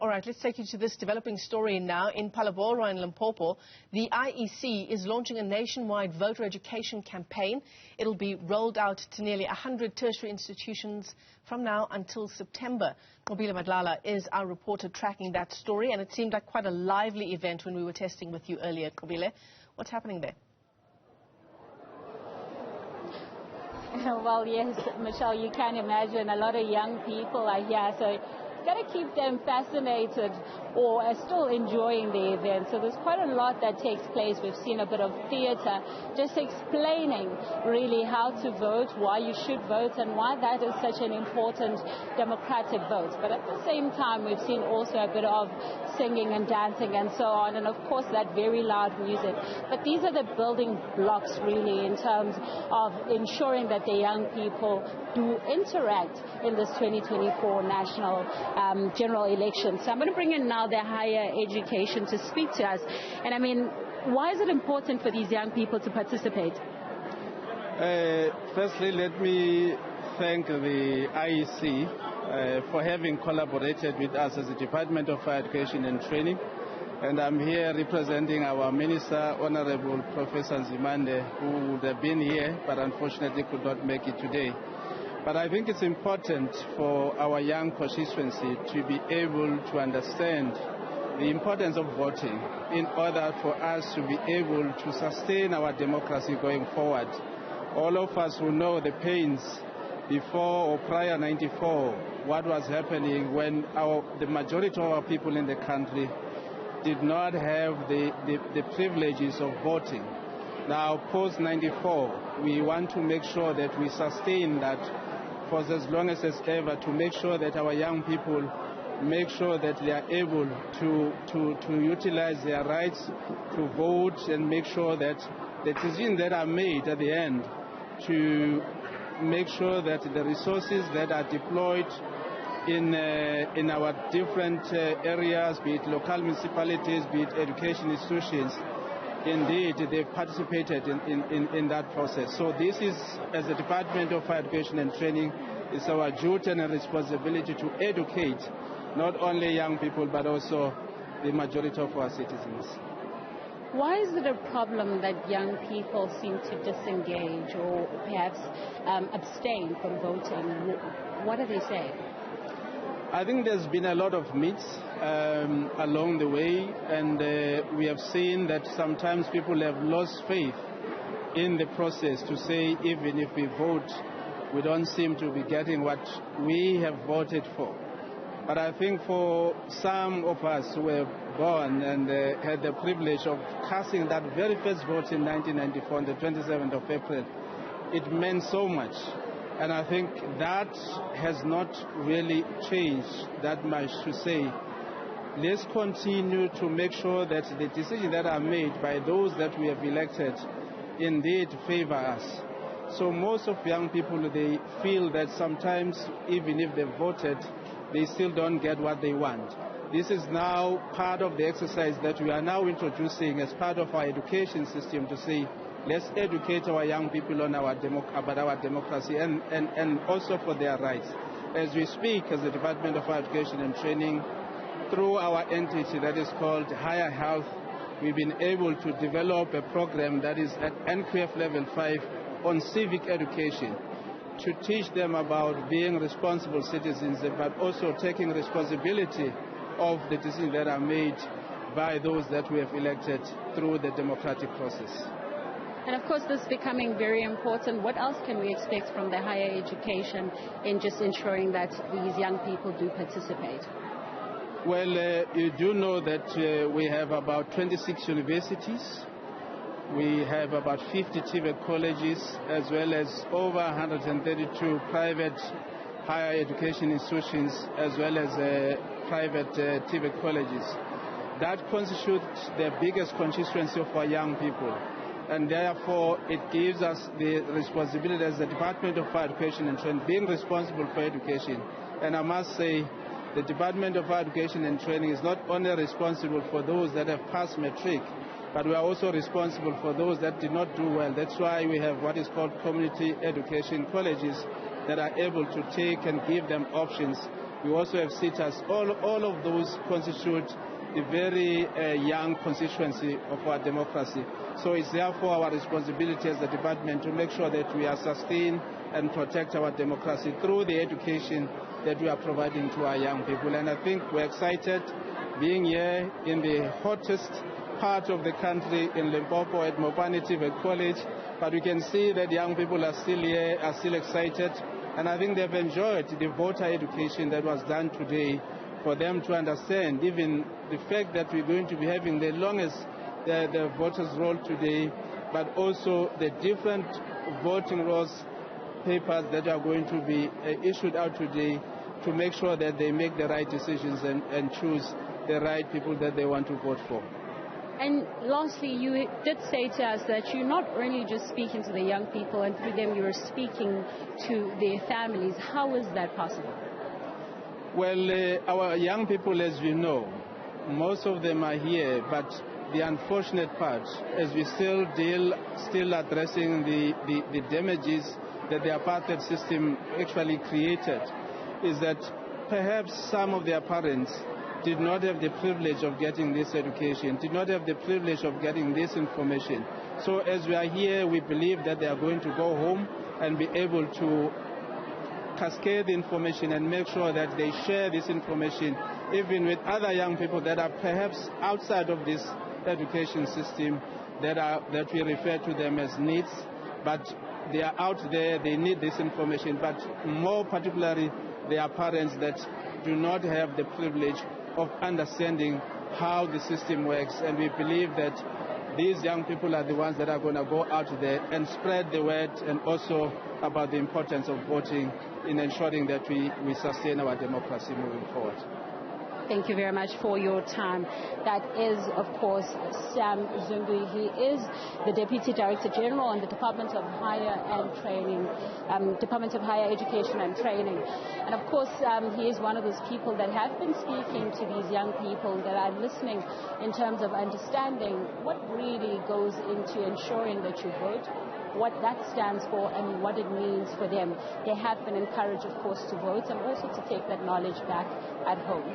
All right, let's take you to this developing story now. In Phalaborwa in Limpopo, the IEC is launching a nationwide voter education campaign. It'll be rolled out to nearly 100 tertiary institutions from now until September. Nqobile Madlala is our reporter tracking that story, and it seemed like quite a lively event when we were testing with you earlier, Nqobile. What's happening there? Well, yes, Michelle, you can imagine a lot of young people are here, so got to keep them fascinated or still enjoying the event. So there's quite a lot that takes place. We've seen a bit of theatre, just explaining really how to vote, why you should vote, and why that is such an important democratic vote. But at the same time, we've seen also a bit of singing and dancing and so on, and of course that very loud music. But these are the building blocks really in terms of ensuring that the young people do interact in this 2024 national general election. So I'm going to bring in now the higher education to speak to us. And I mean, why is it important for these young people to participate? Firstly, let me thank the IEC for having collaborated with us as the Department of Higher Education and Training. And I'm here representing our Minister, Honorable Professor Nzimande, who would have been here, but unfortunately could not make it today. But I think it's important for our young constituency to be able to understand the importance of voting in order for us to be able to sustain our democracy going forward. All of us who know the pains before or prior 94, what was happening when the majority of our people in the country did not have the privileges of voting. Now, post-94, we want to make sure that we sustain that for as long as ever, to make sure that our young people make sure that they are able to utilize their rights to vote, and make sure that the decisions that are made at the end to make sure that the resources that are deployed in our different areas, be it local municipalities, be it education institutions, indeed they've participated in that process. So this is, as the Department of Higher Education and Training, it's our duty and responsibility to educate not only young people but also the majority of our citizens. Why is it a problem that young people seem to disengage or perhaps abstain from voting? What do they say? I think there's been a lot of myths along the way, and we have seen that sometimes people have lost faith in the process to say even if we vote, we don't seem to be getting what we have voted for. But I think for some of us who were born and had the privilege of casting that very first vote in 1994 on the 27th of April, it meant so much. And I think that has not really changed that much to say, let's continue to make sure that the decisions that are made by those that we have elected indeed favor us. So most of young people, they feel that sometimes even if they voted, they still don't get what they want. This is now part of the exercise that we are now introducing as part of our education system to say, let's educate our young people on about our democracy and also for their rights. As we speak, as the Department of Education and Training, through our entity that is called Higher Health, we've been able to develop a program that is at NQF Level 5 on civic education, to teach them about being responsible citizens, but also taking responsibility of the decisions that are made by those that we have elected through the democratic process. And of course, this is becoming very important. What else can we expect from the higher education in just ensuring that these young people do participate? Well, you do know that we have about 26 universities. We have about 50 TVET colleges, as well as over 132 private higher education institutions, as well as private TVET colleges. That constitutes the biggest constituency of our young people. And therefore, it gives us the responsibility as the Department of Higher Education and Training, being responsible for education. And I must say, the Department of Higher Education and Training is not only responsible for those that have passed matric, but we are also responsible for those that did not do well. That's why we have what is called community education colleges that are able to take and give them options We also have sitters. All of those constitute the very young constituency of our democracy. So it's therefore our responsibility as the department to make sure that we are sustain and protect our democracy through the education that we are providing to our young people. And I think we're excited being here in the hottest part of the country in Limpopo at Mopani TVET College. But we can see that young people are still here, are still excited. And I think they've enjoyed the voter education that was done today for them to understand even the fact that we're going to be having the longest the voters roll today, but also the different voting rolls papers that are going to be issued out today to make sure that they make the right decisions and choose the right people that they want to vote for. And lastly, you did say to us that you're not only just speaking to the young people and through them you're speaking to their families. How is that possible? Well, our young people, as you know, most of them are here, but the unfortunate part, as we still addressing the damages that the apartheid system actually created, is that perhaps some of their parents did not have the privilege of getting this education, did not have the privilege of getting this information. So as we are here, we believe that they are going to go home and be able to cascade the information and make sure that they share this information even with other young people that are perhaps outside of this education system that we refer to them as needs, but they are out there, they need this information, but more particularly they are parents that do not have the privilege of understanding how the system works. And we believe that these young people are the ones that are going to go out there and spread the word, and also about the importance of voting in ensuring that we sustain our democracy moving forward. Thank you very much for your time. That is, of course, Sam Zulu. He is the Deputy Director General on the Department of Higher Education and Training. And of course, he is one of those people that have been speaking to these young people that are listening in terms of understanding what really goes into ensuring that you vote, what that stands for and what it means for them. They have been encouraged, of course, to vote and also to take that knowledge back at home.